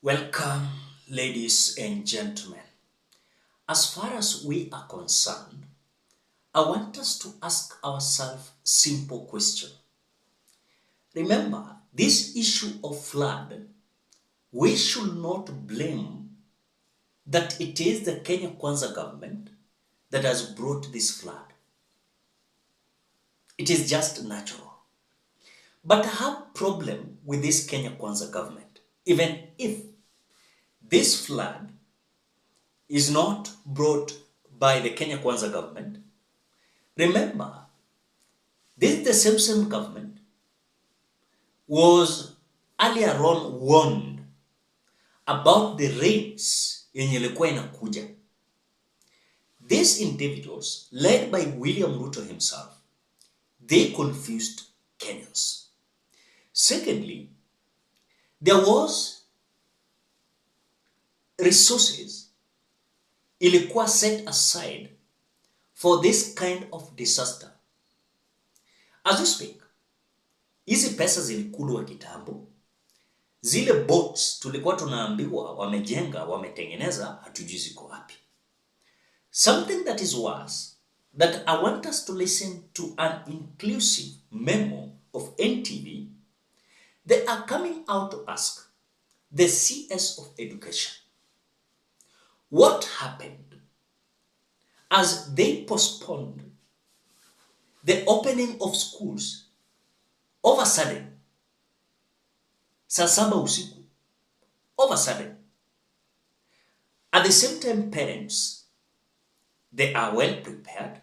Welcome, ladies and gentlemen. As far as we are concerned, I want us to ask ourselves a simple question. Remember, this issue of flood, we should not blame that it is the Kenya Kwanza government that has brought this flood. It is just natural. But I have a problem with this Kenya Kwanza government, even if this flood is not brought by the Kenya Kwanza government. Remember, this is the same government was earlier on warned about the rains yenye ilikuwa inakuja. These individuals, led by William Ruto himself, they confused Kenyans. Secondly, there was resources ilikuwa set aside for this kind of disaster. As we speak, hizi pesa zilikulwa kitambo. Zile boats tulikuwa tunaambiwa wamejenga, wametengeneza, hatujui ziko wapi. Something that is worse, that I want us to listen to an inclusive memo of NTV. They are coming out to ask the CS of education what happened as they postponed the opening of schools all of a sudden. Saa saba usiku, all of a sudden. At the same time, parents, they are well prepared.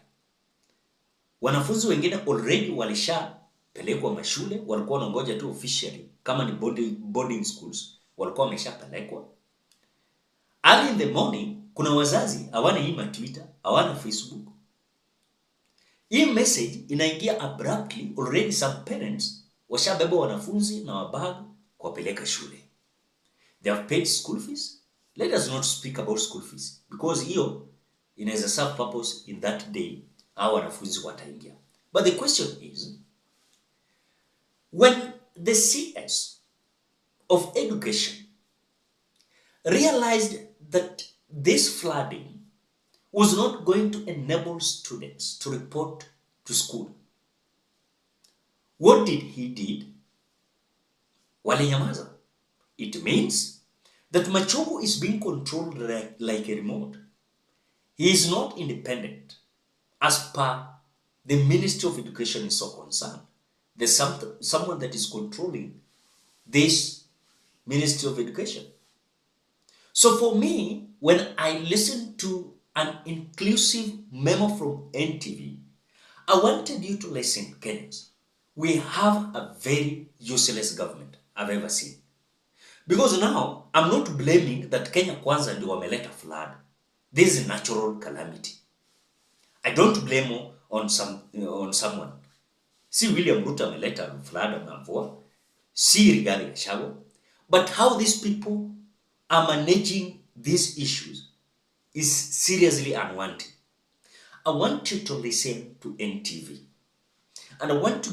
Wanafunzi wengine already walishapelekwa mashule, walikuwa wanangoja tu officially kama ni boarding schools, walikuwa wameshapelekwa. Early in the morning, kuna wazazi hawana hii Twitter, hawana Facebook. Hii message inaingia abruptly. Already some parents washabeba wanafunzi na wabag kuwapeleka shule. They have paid school fees. Let us not speak about school fees, because hiyo inaweza serve purpose in that day, hao wanafunzi wataingia. But the question is, when the CS of education realized that this flooding was not going to enable students to report to school, what did he did? Walinyamaza. It means that Machogu is being controlled like a remote. He is not independent as per the Ministry of Education is so concerned. There's someone that is controlling this Ministry of Education. So for me, when I listen to an inclusive memo from NTV, I wanted you to listen, Kenyans. We have a very useless government I've ever seen. Because now, I'm not blaming that Kenya Kwanza ndio wameleta flood. This is a natural calamity. I don't blame on someone. Si William Ruto ameleta flood na mvua. Si Rigathi Gachagua. But how these people are managing these issues is seriously unwanted. I want you to listen to NTV. And I want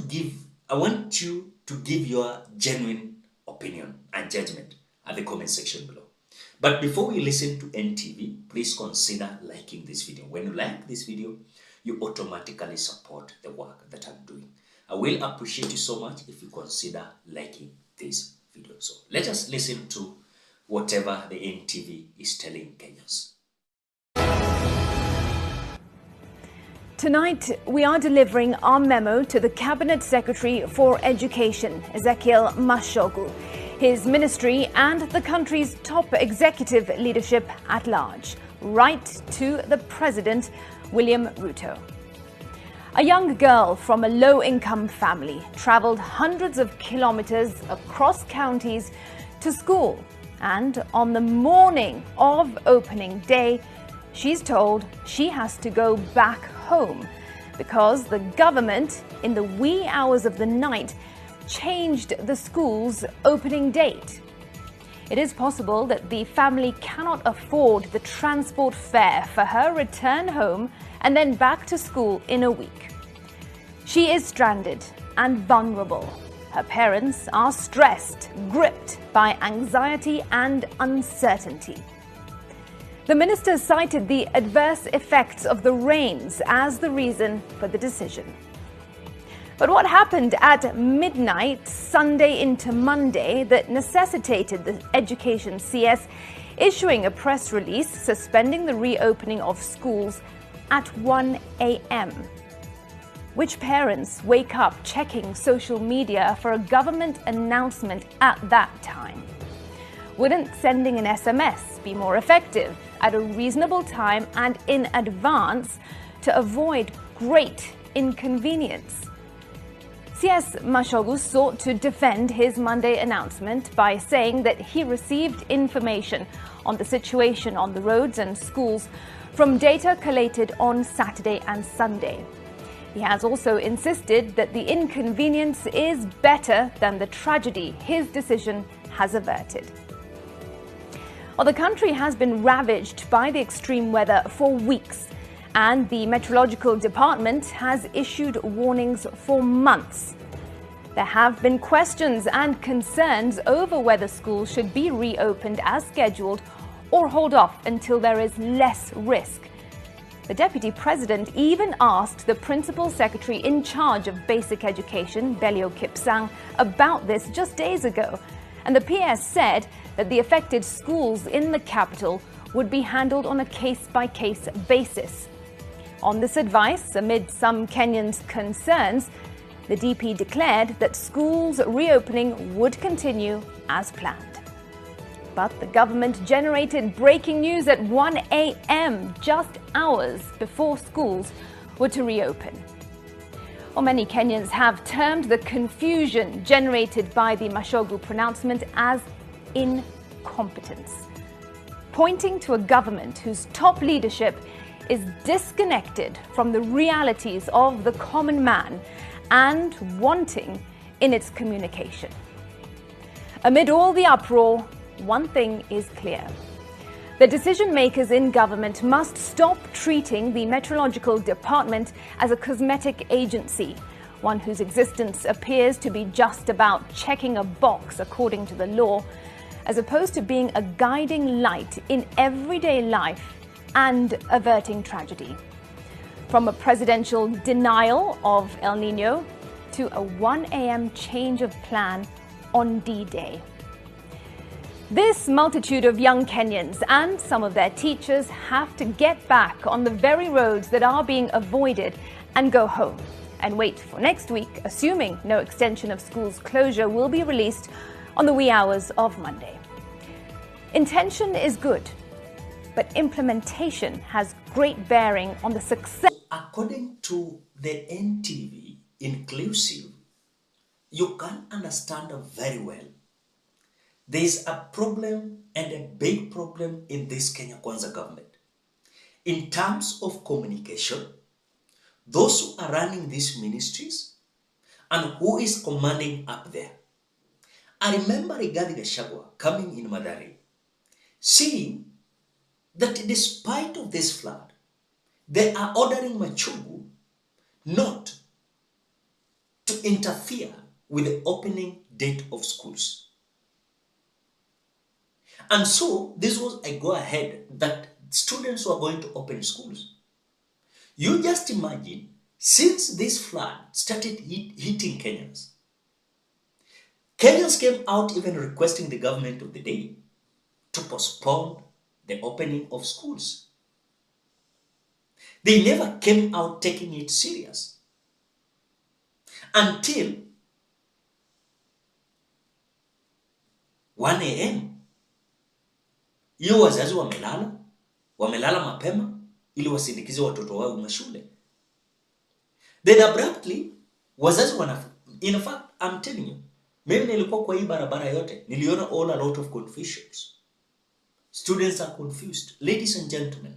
you to give your genuine opinion and judgment at the comment section below. But before we listen to NTV, please consider liking this video. When you like this video, you automatically support the work that I'm doing. I will appreciate you so much if you consider liking this video. So let us listen to whatever the NTV is telling Kenyans. Tonight, we are delivering our memo to the Cabinet Secretary for Education, Ezekiel Machogu, his ministry and the country's top executive leadership at large, right to the President, William Ruto. A young girl from a low-income family travelled hundreds of kilometres across counties to school, and on the morning of opening day, she's told she has to go back home because the government, in the wee hours of the night, changed the school's opening date. It is possible that the family cannot afford the transport fare for her return home and then back to school in a week. She is stranded and vulnerable. Her parents are stressed, gripped by anxiety and uncertainty. The minister cited the adverse effects of the rains as the reason for the decision. But what happened at midnight, Sunday into Monday, that necessitated the Education CS issuing a press release suspending the reopening of schools at 1 a.m.? Which parents wake up checking social media for a government announcement at that time? Wouldn't sending an SMS be more effective at a reasonable time and in advance to avoid great inconvenience? CS Mashogu sought to defend his Monday announcement by saying that he received information on the situation on the roads and schools from data collated on Saturday and Sunday. He has also insisted that the inconvenience is better than the tragedy his decision has averted. Well, the country has been ravaged by the extreme weather for weeks, and the Meteorological Department has issued warnings for months. There have been questions and concerns over whether schools should be reopened as scheduled or hold off until there is less risk. The Deputy President even asked the Principal Secretary in charge of basic education, Belio Kipsang, about this just days ago, and the PS said that the affected schools in the capital would be handled on a case-by-case basis. On this advice, amid some Kenyans' concerns, the DP declared that schools reopening would continue as planned. But the government generated breaking news at 1 a.m., just hours before schools were to reopen. Well, many Kenyans have termed the confusion generated by the Mashogu pronouncement as incompetence, pointing to a government whose top leadership is disconnected from the realities of the common man and wanting in its communication. Amid all the uproar, one thing is clear. The decision makers in government must stop treating the Meteorological Department as a cosmetic agency, one whose existence appears to be just about checking a box according to the law, as opposed to being a guiding light in everyday life and averting tragedy. From a presidential denial of El Nino to a 1 a.m. change of plan on D-Day. This multitude of young Kenyans and some of their teachers have to get back on the very roads that are being avoided and go home and wait for next week, assuming no extension of schools closure will be released on the wee hours of Monday. Intention is good, but implementation has great bearing on the success. According to the NTV inclusive, you can understand very well. There is a problem, and a big problem, in this Kenya Kwanza government. In terms of communication, those who are running these ministries and who is commanding up there. I remember Rigathi Gachagua coming in Mathare, saying that despite of this flood, they are ordering Machogu not to interfere with the opening date of schools. And so this was a go-ahead that students were going to open schools. You just imagine, since this flood started hitting Kenyans, Kenyans came out even requesting the government of the day to postpone the opening of schools. They never came out taking it serious until 1 a.m. Hiyo wazazi wamelala mapema ili wasindikize watoto wao mashule. Then abruptly, wazazi in fact, I'm telling you, mimi nilikuwa kwa hii barabara yote, niliona a lot of confusions. Students are confused. Ladies and gentlemen,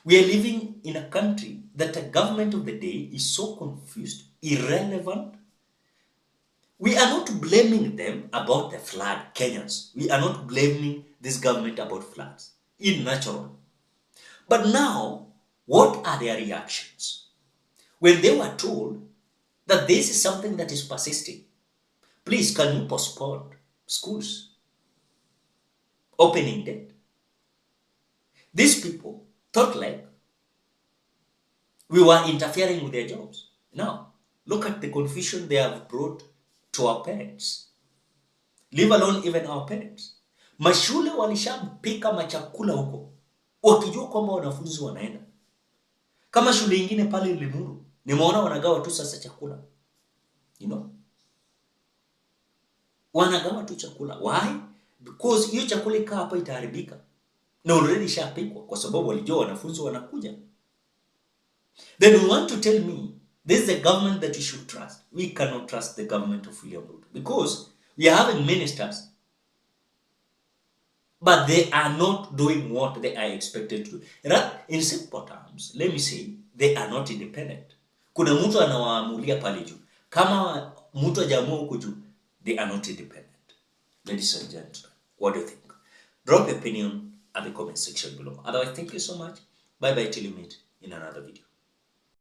we are living in a country that the government of the day is so confused, irrelevant. We are not blaming them about the flood, Kenyans. We are not blaming this government about floods. It's natural. But now, what are their reactions? When they were told that this is something that is persisting, Please, can you postpone schools opening date? These people thought like we were interfering with their jobs. Now, look at the confusion they have brought to our parents, leave alone even our parents. Mashule walishapika machakula huko wakijua kwamba wanafunzi wanaenda. Kama shule nyingine pale Limuru, nimeona wanagawa tu sasa chakula. You know? Wanagawa tu chakula. Why? Because hiyo chakula ikaa hapa itaharibika. Na already shapikwa kwa sababu walijua wanafunzi wanakuja. Then you want to tell me this is the government that you should trust. We cannot trust the government of William Ruto because we are having ministers, but they are not doing what they are expected to do. In simple terms, let me say, they are not independent. Kuna mtu anawaamulia pale juu. Kama mtu hajaamua huko juu, they are not independent. Ladies and gentlemen, what do you think? Drop your opinion at the comment section below. Otherwise, thank you so much. Bye bye till you meet in another video.